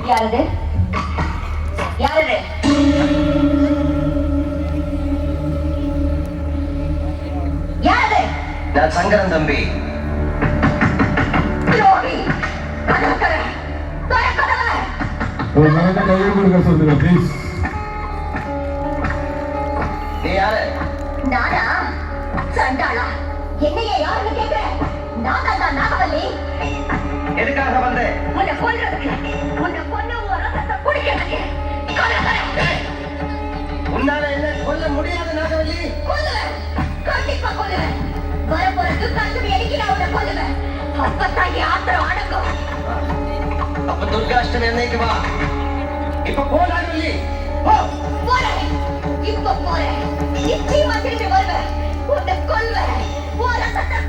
யாரது யாரது? யாரது? நான் சங்கரன் தம்பி. ஒரு நாளைக்கு கையில் கொடுக்க சொல்லுங்க ப்ளீஸ். நீ யாரு? நானா? சண்டாளா? என்னையே யாருன்னு கேட்கிற? நான் தான் நாகவல்லி. எதுக்காக வந்த? உன்னை கொல்றதுக்கு, உன்னை கொண்டு உன் ரத்தத்தை குடிக்கிறதுக்கு. உன்னால என்ன கொல்ல முடியாது நாகவல்லி? கொல்லுவேன், கண்டிப்பா கொல்லுவேன். வரப்போறது கல்வி அடிக்க நான் உன்னை கொல்லுவேன். அப்பத்தான் என் ஆத்திரம் அடங்கும். அப்ப துர்காஷ்டமி என்னைக்கு வா? இப்ப போ நாகவல்லி. போறேன், இப்ப போறேன். நிச்சயமா திரும்பி வருவேன். உன்னை கொல்வேன், உன் ரத்தத்தை